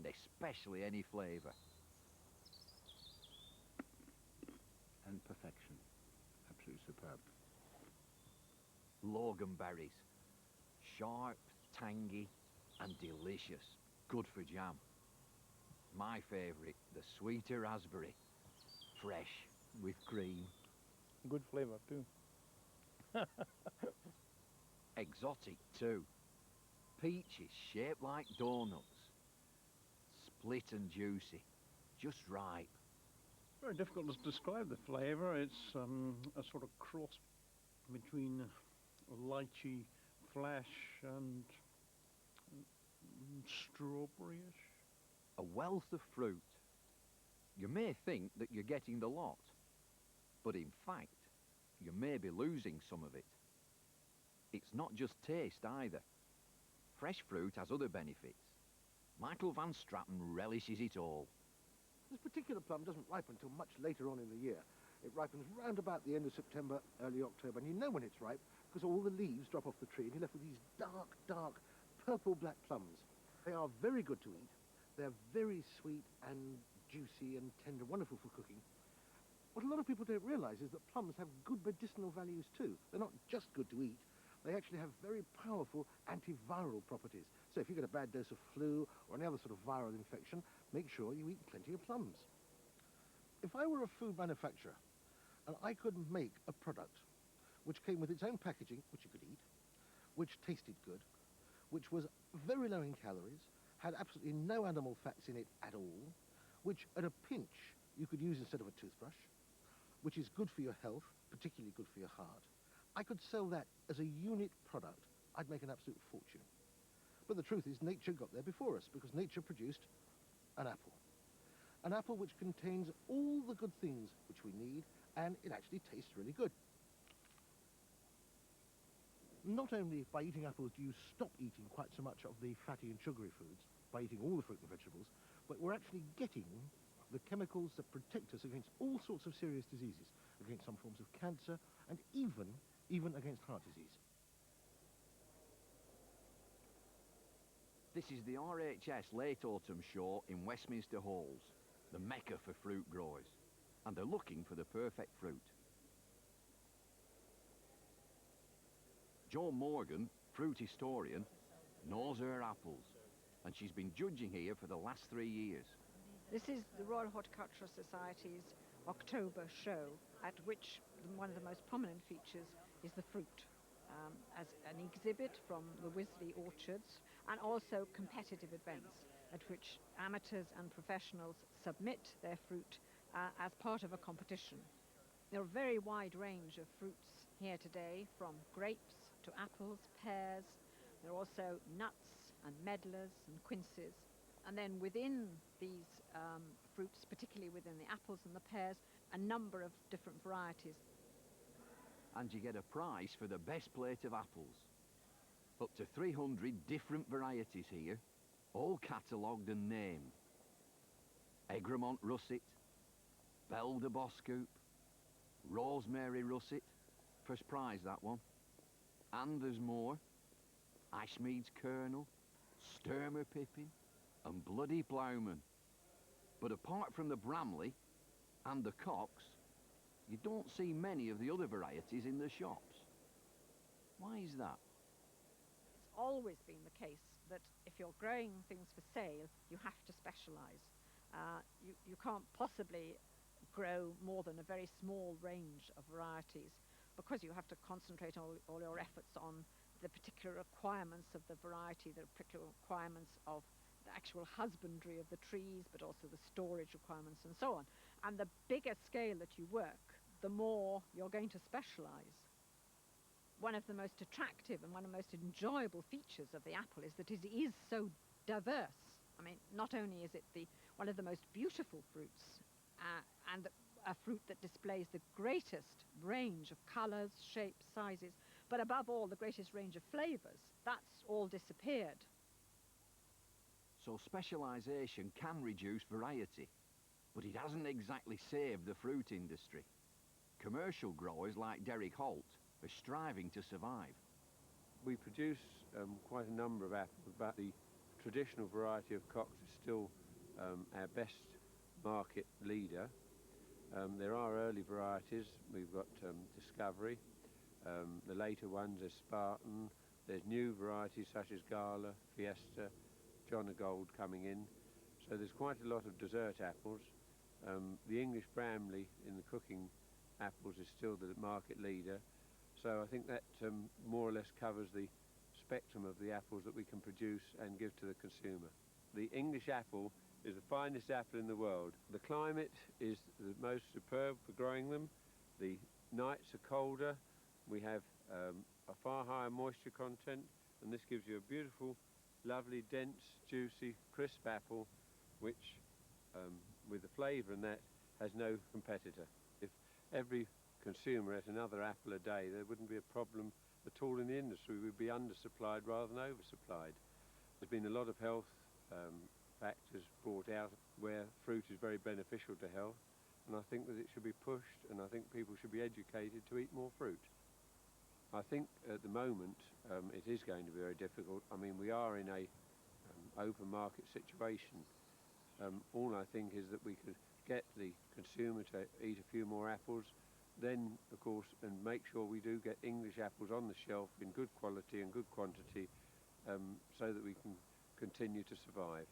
and especially any flavour. And perfection. Absolutely superb. Loganberries. Sharp, tangy and delicious. Good for jam. My favourite, the sweeter raspberry. Fresh, with cream. Good flavour too. Exotic too. Peaches shaped like donuts. Split and juicy. Just right. Very difficult to describe the flavour. It's a sort of cross between lychee flesh and strawberryish. A wealth of fruit. You may think that you're getting the lot, but in fact, you may be losing some of it. It's not just taste either. Fresh fruit has other benefits. Michael Van Straten relishes it all. This particular plum doesn't ripen until much later on in the year. It ripens round about the end of September, early October, and you know when it's ripe because all the leaves drop off the tree and you're left with these dark, dark, purple-black plums. They are very good to eat. They're very sweet and juicy and tender, wonderful for cooking. What a lot of people don't realise is that plums have good medicinal values too. They're not just good to eat. They actually have very powerful antiviral properties. So if you get a bad dose of flu or any other sort of viral infection, make sure you eat plenty of plums. If I were a food manufacturer and I could make a product which came with its own packaging, which you could eat, which tasted good, which was very low in calories, had absolutely no animal fats in it at all, which at a pinch you could use instead of a toothbrush, which is good for your health, particularly good for your heart, I could sell that as a unit product. I'd make an absolute fortune. But the truth is nature got there before us because nature produced an apple. An apple which contains all the good things which we need, and it actually tastes really good. Not only by eating apples do you stop eating quite so much of the fatty and sugary foods, by eating all the fruit and vegetables, but we're actually getting the chemicals that protect us against all sorts of serious diseases, against some forms of cancer, and even against heart disease. This is the RHS Late Autumn Show in Westminster Halls, the mecca for fruit growers, and they're looking for the perfect fruit. Jo Morgan, fruit historian, knows her apples, and she's been judging here for the last 3 years. This is the Royal Horticultural Society's October show, at which one of the most prominent features is the fruit, as an exhibit from the Wisley orchards, and also competitive events at which amateurs and professionals submit their fruit as part of a competition. There are a very wide range of fruits here today, from grapes to apples, pears. There are also nuts and medlars and quinces. And then within these fruits, particularly within the apples and the pears, a number of different varieties. And you get a prize for the best plate of apples. Up to 300 different varieties here, all catalogued and named. Egremont Russet, Belle de Boscoupe, Rosemary Russet, first prize that one. And there's more. Ashmead's Kernel, Sturmer Pippin, and Bloody Ploughman. But apart from the Bramley and the Cox, you don't see many of the other varieties in the shops. Why is that? It's always been the case that if you're growing things for sale, you have to specialise. You can't possibly grow more than a very small range of varieties because you have to concentrate all your efforts on the particular requirements of the variety, the particular requirements of the actual husbandry of the trees, but also the storage requirements and so on. And the bigger scale that you work, the more you're going to specialise. One of the most attractive and one of the most enjoyable features of the apple is that it is so diverse. I mean, not only is it one of the most beautiful fruits and a fruit that displays the greatest range of colours, shapes, sizes, but above all, the greatest range of flavours. That's all disappeared. So specialisation can reduce variety, but it hasn't exactly saved the fruit industry. Commercial growers like Derek Holt are striving to survive. We produce quite a number of apples, about the traditional variety of Cox is still our best market leader. There are early varieties. We've got Discovery. The later ones are Spartan. There's new varieties such as Gala, Fiesta, John o' Gold coming in. So there's quite a lot of dessert apples. The English Bramley in the cooking apples is still the market leader. So I think that more or less covers the spectrum of the apples that we can produce and give to the consumer. The English apple is the finest apple in the world. The climate is the most superb for growing them. The nights are colder. We have a far higher moisture content, and this gives you a beautiful, lovely, dense, juicy, crisp apple, which with the flavour and that has no competitor. If every consumer ate another apple a day, there wouldn't be a problem at all in the industry. We'd be undersupplied rather than oversupplied. There's been a lot of health factors brought out where fruit is very beneficial to health, and I think that it should be pushed, and I think people should be educated to eat more fruit. I think at the moment it is going to be very difficult. I mean, we are in a open market situation. All I think is that we could get the consumer to eat a few more apples, then of course, and make sure we do get English apples on the shelf in good quality and good quantity, so that we can continue to survive.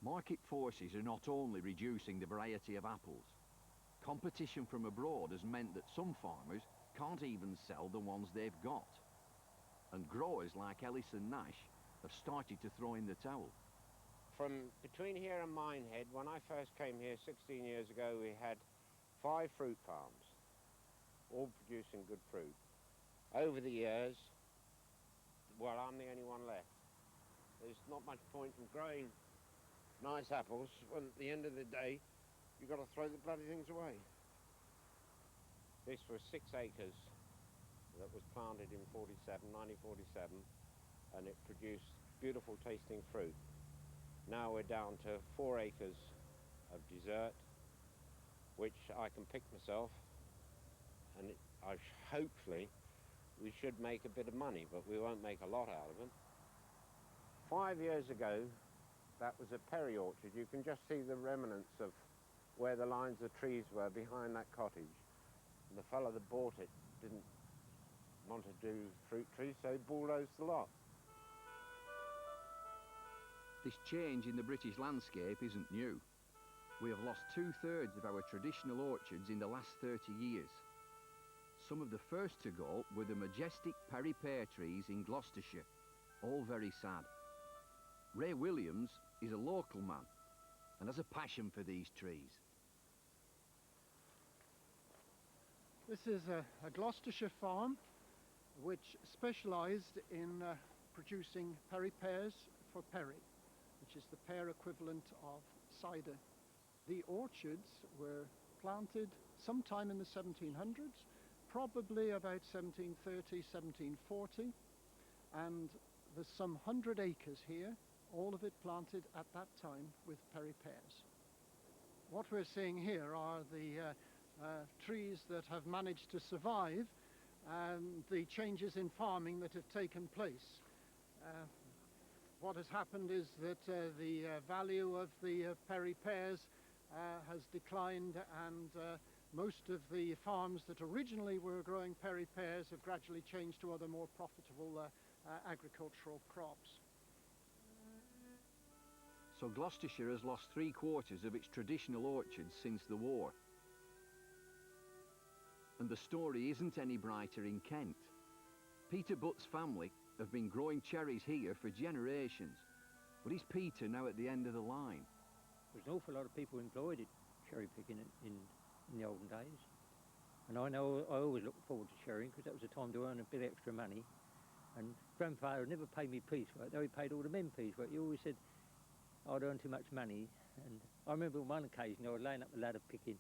Market forces are not only reducing the variety of apples. Competition from abroad has meant that some farmers can't even sell the ones they've got. And growers like Ellis and Nash have started to throw in the towel. From between here and Minehead, when I first came here 16 years ago, we had 5 fruit farms, all producing good fruit. Over the years, well, I'm the only one left. There's not much point in growing nice apples when at the end of the day, you've got to throw the bloody things away. This was 6 acres that was planted in 1947, and it produced beautiful tasting fruit. Now we're down to 4 acres of dessert, which I can pick myself, and hopefully we should make a bit of money, but we won't make a lot out of it. 5 years ago, that was a perry orchard. You can just see the remnants of where the lines of trees were behind that cottage. And the fellow that bought it didn't want to do fruit trees, so he bulldozed the lot. This change in the British landscape isn't new. We have lost 2/3 of our traditional orchards in the last 30 years. Some of the first to go were the majestic Perry pear trees in Gloucestershire, all very sad. Ray Williams is a local man and has a passion for these trees. This is a Gloucestershire farm which specialised in producing Perry pears for Perry, which is the pear equivalent of cider. The orchards were planted sometime in the 1700s, probably about 1730, 1740, and there's some 100 acres here, all of it planted at that time with Perry pears. What we're seeing here are the trees that have managed to survive and the changes in farming that have taken place. What has happened is that the value of the Perry pears has declined, and most of the farms that originally were growing Perry pears have gradually changed to other more profitable agricultural crops. So Gloucestershire has lost 3/4 of its traditional orchards since the war. And the story isn't any brighter in Kent. Peter Butt's family have been growing cherries here for generations. But is Peter now at the end of the line? There's an awful lot of people employed in cherry picking in the olden days. And I know I always looked forward to cherrying because that was a time to earn a bit extra money. And grandfather never paid me piecework, though he paid all the men piecework. He always said I'd earn too much money. And I remember on one occasion I was laying up a ladder picking.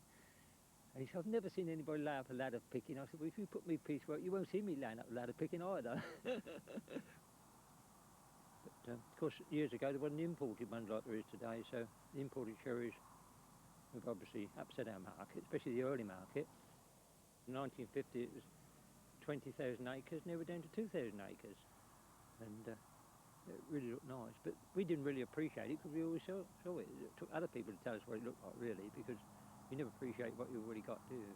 And he said, I've never seen anybody lay up a ladder picking. I said, well, if you put me piecework, you won't see me laying up a ladder picking either. But of course, years ago, there wasn't imported ones like there is today, so the imported cherries have obviously upset our market, especially the early market. In 1950, it was 20,000 acres, now we're down to 2,000 acres. And It really looked nice, but we didn't really appreciate it because we always saw it. It took other people to tell us what it looked like, really, because you never appreciate what you already got, do you?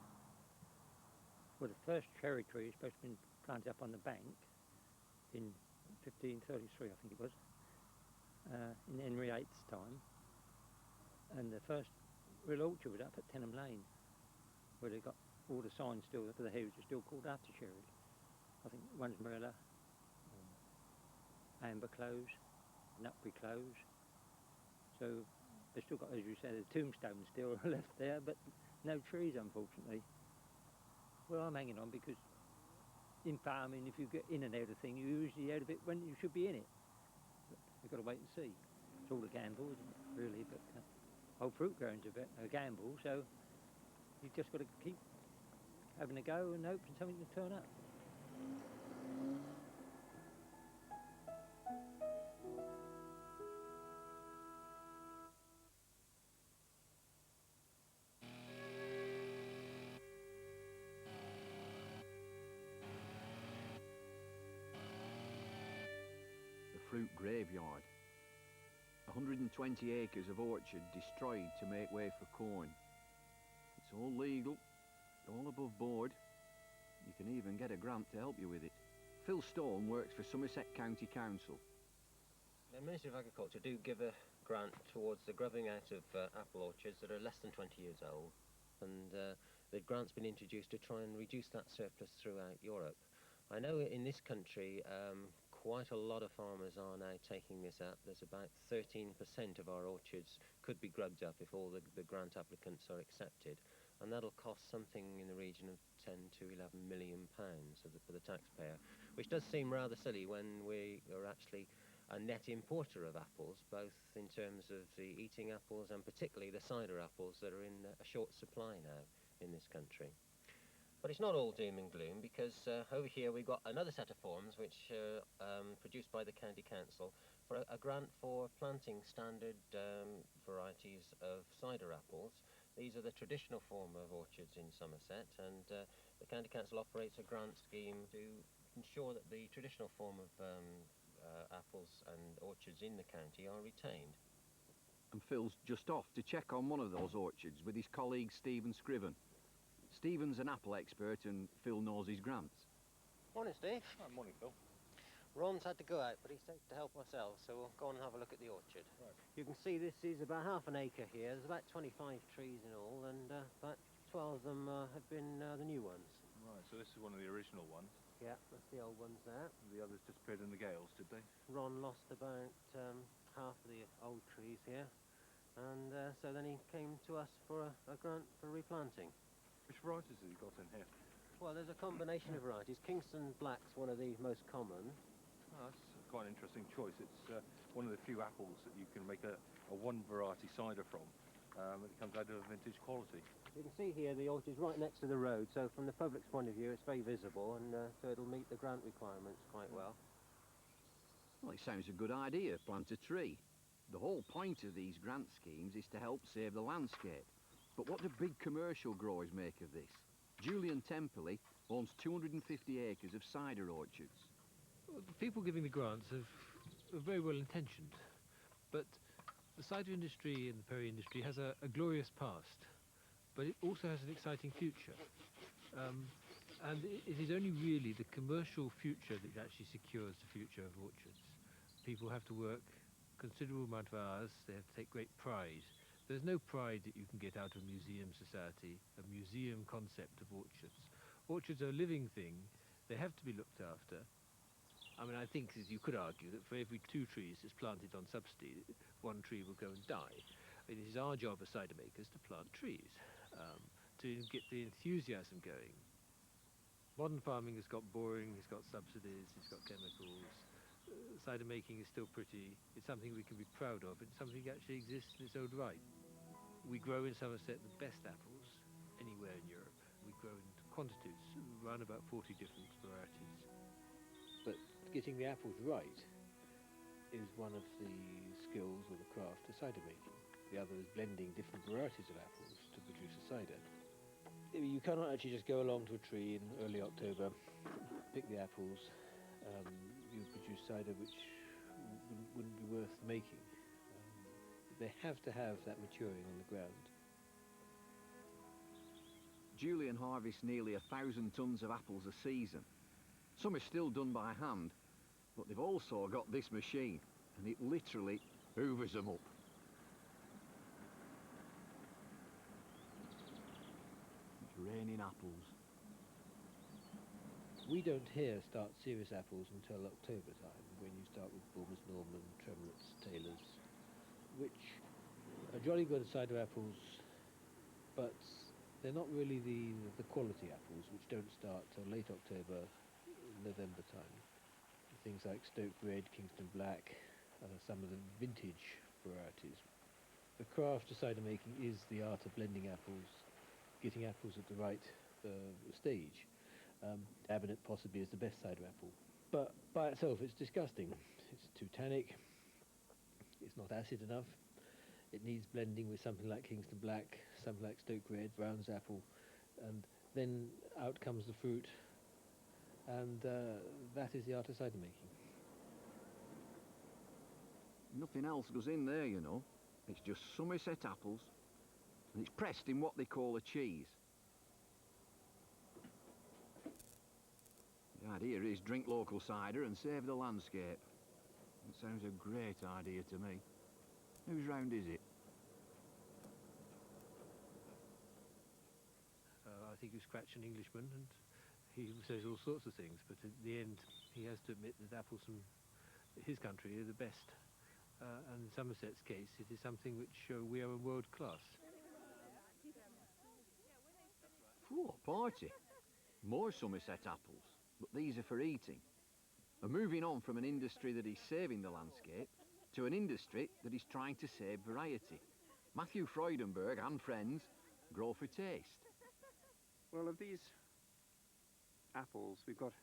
Well, the first cherry tree is supposed to have been planted up on the bank in 1533, I think it was, in Henry VIII's time. And the first real orchard was up at Tenham Lane, where they got all the signs still for the hedges are still called after cherry. I think one's Morella, Amber Close, Nutbury Close. So they've still got, as you said, a tombstone still left there, but no trees, unfortunately. Well, I'm hanging on because in farming, if you get in and out of thing, you usually out of it when you should be in it. But you've got to wait and see. It's all a gamble, isn't it, really? But whole fruit growing's a gamble, so you've just got to keep having a go and hoping something will turn up. Fruit graveyard. 120 acres of orchard destroyed to make way for corn. It's all legal, all above board. You can even get a grant to help you with it. Phil Stone works for Somerset County Council. The Ministry of Agriculture do give a grant towards the grubbing out of apple orchards that are less than 20 years old, and the grant's been introduced to try and reduce that surplus throughout Europe. I know in this country quite a lot of farmers are now taking this up. There's about 13% of our orchards could be grubbed up if all the grant applicants are accepted, and that'll cost something in the region of 10 to 11 million pounds for the taxpayer, which does seem rather silly when we are actually a net importer of apples, both in terms of the eating apples and particularly the cider apples that are in a short supply now in this country. But it's not all doom and gloom, because over here we've got another set of forms which are produced by the County Council for a grant for planting standard varieties of cider apples. These are the traditional form of orchards in Somerset, and the County Council operates a grant scheme to ensure that the traditional form of apples and orchards in the county are retained. And Phil's just off to check on one of those orchards with his colleague Stephen Scriven. Stephen's an apple expert and Phil knows his grants. Morning, Steve. Oh, morning, Phil. Ron's had to go out, but he said to help myself, so we'll go on and have a look at the orchard. Right. You can see this is about half an acre here. There's about 25 trees in all, and about 12 of them have been the new ones. Right, so this is one of the original ones. Yeah, that's the old ones there. The others disappeared in the gales, did they? Ron lost about half of the old trees here, and so then he came to us for a grant for replanting. Which varieties have you got in here? Well, there's a combination of varieties. Kingston Black's one of the most common. Oh, that's quite an interesting choice. It's one of the few apples that you can make a one variety cider from. It comes out of vintage quality. You can see here the orchard's right next to the road, so from the public's point of view it's very visible, and so it'll meet the grant requirements quite well. Well, it sounds a good idea, plant a tree. The whole point of these grant schemes is to help save the landscape. But what do big commercial growers make of this? Julian Temperley owns 250 acres of cider orchards. Well, the people giving the grants are very well intentioned, but the cider industry and the perry industry has a glorious past, but it also has an exciting future. And it is only really the commercial future that actually secures the future of orchards. People have to work a considerable amount of hours, they have to take great pride. There's no pride that you can get out of museum society, a museum concept of orchards. Orchards are a living thing, they have to be looked after. I mean, I think that you could argue that for every 2 trees that's planted on subsidy, 1 tree will go and die. I mean, it is our job as cider makers to plant trees, to get the enthusiasm going. Modern farming has got boring, it's got subsidies, it's got chemicals. Cider making is still pretty. It's something we can be proud of. It's something that actually exists in its own right. We grow in Somerset the best apples anywhere in Europe. We grow in quantities, around about 40 different varieties. But getting the apples right is one of the skills or the craft of cider making. The other is blending different varieties of apples to produce a cider. You cannot actually just go along to a tree in early October, pick the apples. You produce cider which wouldn't be worth making. They have to have that maturing on the ground. Julian harvests nearly 1,000 tons of apples a season. Some are still done by hand, but they've also got this machine, and it literally hoovers them up. It's raining apples. We don't here start serious apples until October time, when you start with Bulmers Norman, Tremolets, Taylors, which are jolly good cider apples, but they're not really the quality apples, which don't start till late October, November time. Things like Stoke Red, Kingston Black, some of the vintage varieties. The craft of cider making is the art of blending apples, getting apples at the right stage. Abernet possibly is the best cider apple, but by itself it's disgusting. It's too tannic, it's not acid enough, it needs blending with something like Kingston Black, something like Stoke Red, Brown's apple, and then out comes the fruit, and that is the art of cider making. Nothing else goes in there, you know. It's just Somerset apples, and it's pressed in what they call a cheese. The idea is drink local cider and save the landscape. It sounds a great idea to me. Whose round is it? I think you scratch an Englishman and he says all sorts of things, but in the end he has to admit that apples from his country are the best. And in Somerset's case, it is something which we are world class. Oh, party. More Somerset apples, but these are for eating. And moving on from an industry that is saving the landscape to an industry that is trying to save variety. Matthew Freudenberg and friends grow for taste. Well, of these apples, we've got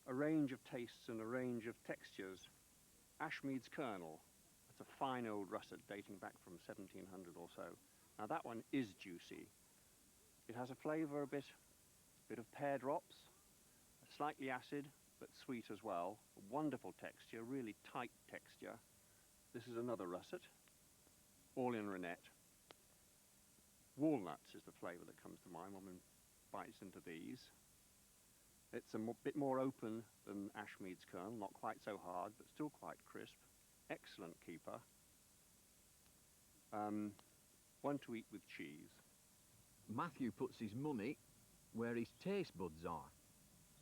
a range of tastes and a range of textures. Ashmead's Kernel, that's a fine old russet dating back from 1700 or so. Now that one is juicy. It has a flavour, a bit of pear drops, slightly acid, but sweet as well. A wonderful texture, really tight texture. This is another russet, all in rennet. Walnuts is the flavour that comes to mind when one bites into these. It's a bit more open than Ashmead's Kernel, not quite so hard, but still quite crisp. Excellent keeper. One to eat with cheese. Matthew puts his money where his taste buds are.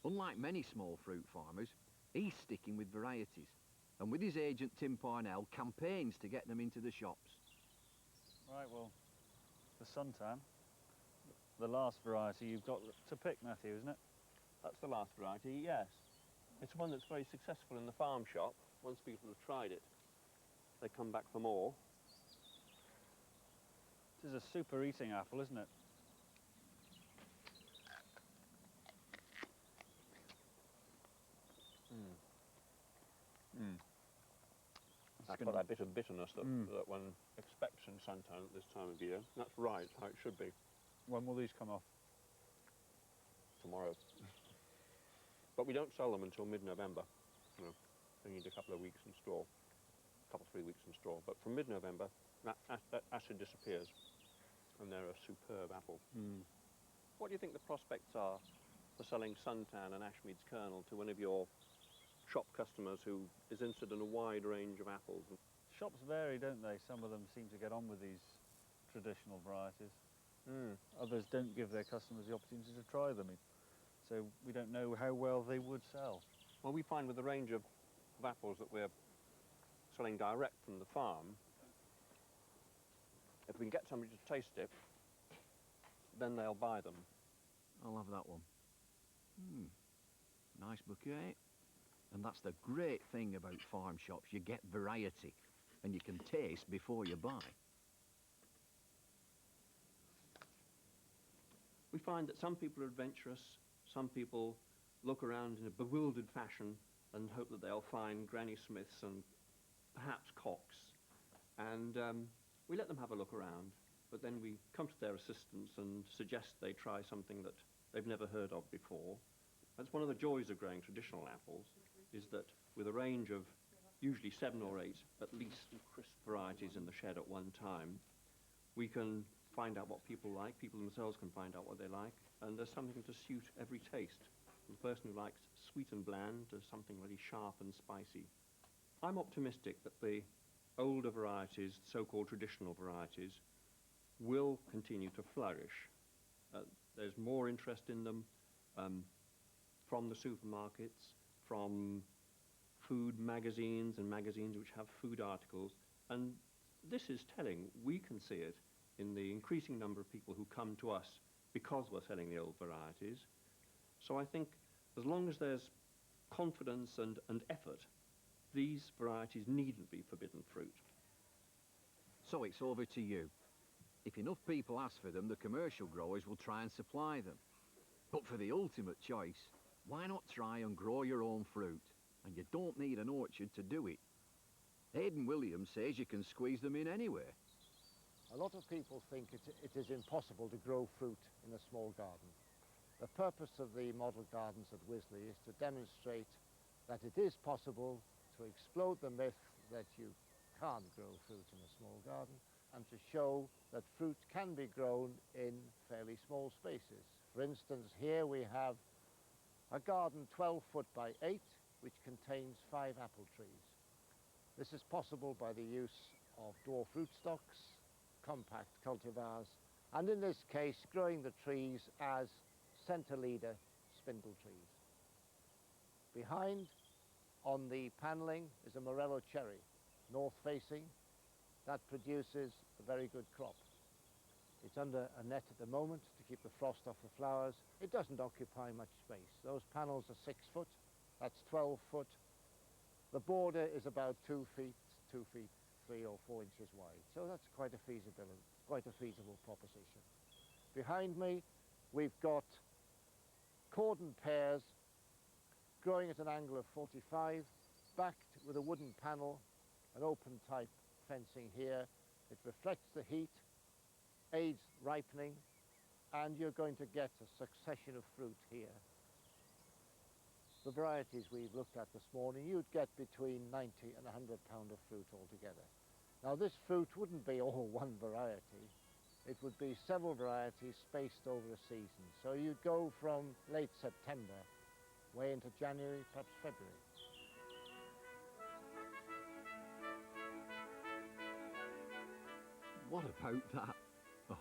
Unlike many small fruit farmers, he's sticking with varieties, and with his agent Tim Parnell, campaigns to get them into the shops. Right, well, the Suntan, the last variety you've got to pick, Matthew, isn't it? That's the last variety, yes. It's one that's very successful in the farm shop. Once people have tried it, they come back for more. This is a super eating apple, isn't it? That's got that bit of bitterness that one expects in Suntan at this time of year. That's right, how it should be. When will these come off? Tomorrow. But we don't sell them until mid-November. You know, they need a couple of weeks in store, a couple, 3 weeks in store. But from mid-November, that acid disappears, and they're a superb apple. What do you think the prospects are for selling Suntan and Ashmead's Kernel to one of your shop customers who is interested in a wide range of apples? Shops vary, don't they? Some of them seem to get on with these traditional varieties. Others don't give their customers the opportunity to try them. So we don't know how well they would sell. Well, we find with the range of apples that we're selling direct from the farm, if we can get somebody to taste it, then they'll buy them. I'll have that one. Nice bouquet. And that's the great thing about farm shops. You get variety, and you can taste before you buy. We find that some people are adventurous, some people look around in a bewildered fashion and hope that they'll find Granny Smiths and perhaps Cocks. And we let them have a look around, but then we come to their assistance and suggest they try something that they've never heard of before. That's one of the joys of growing traditional apples, is that with a range of usually 7 or 8 at least crisp varieties in the shed at one time, we can find out what people like, people themselves can find out what they like, and there's something to suit every taste. The person who likes sweet and bland to something really sharp and spicy. I'm optimistic that the older varieties, so-called traditional varieties, will continue to flourish. There's more interest in them from the supermarkets, from food magazines and magazines which have food articles, and this is telling. We can see it in the increasing number of people who come to us because we're selling the old varieties. So I think as long as there's confidence and effort, these varieties needn't be forbidden fruit. So it's over to you. If enough people ask for them, the commercial growers will try and supply them. But for the ultimate choice, why not try and grow your own fruit? And you don't need an orchard to do it. Aidan Williams says you can squeeze them in anywhere. A lot of people think it is impossible to grow fruit in a small garden. The purpose of the model gardens at Wisley is to demonstrate that it is possible, to explode the myth that you can't grow fruit in a small garden, and to show that fruit can be grown in fairly small spaces. For instance, here we have a garden 12 foot by 8, which contains 5 apple trees. This is possible by the use of dwarf rootstocks, compact cultivars, and in this case, growing the trees as centre leader spindle trees. Behind, on the panelling, is a Morello cherry, north facing, that produces a very good crop. It's under a net at the moment to keep the frost off the flowers. It doesn't occupy much space. Those panels are 6 foot, that's 12 foot. The border is about 2 feet, 3 or 4 inches wide. So that's quite a feasible proposition. Behind me, we've got cordon pears growing at an angle of 45, backed with a wooden panel, an open type fencing here. It reflects the heat, aids ripening, and you're going to get a succession of fruit here. The varieties we've looked at this morning, you'd get between 90 and 100 pound of fruit altogether. Now this fruit wouldn't be all one variety. It would be several varieties spaced over a season. So you'd go from late September way into January, perhaps February. What about that?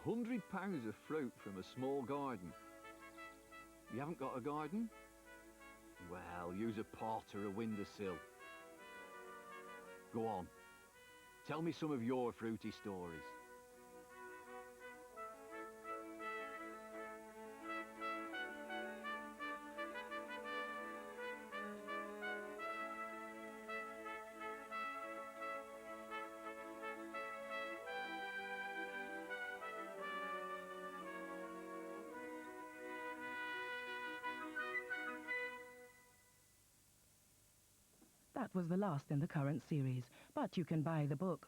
£100 of fruit from a small garden. You haven't got a garden? Well, use a pot or a windowsill. Go on. Tell me some of your fruity stories. That was the last in the current series, but you can buy the book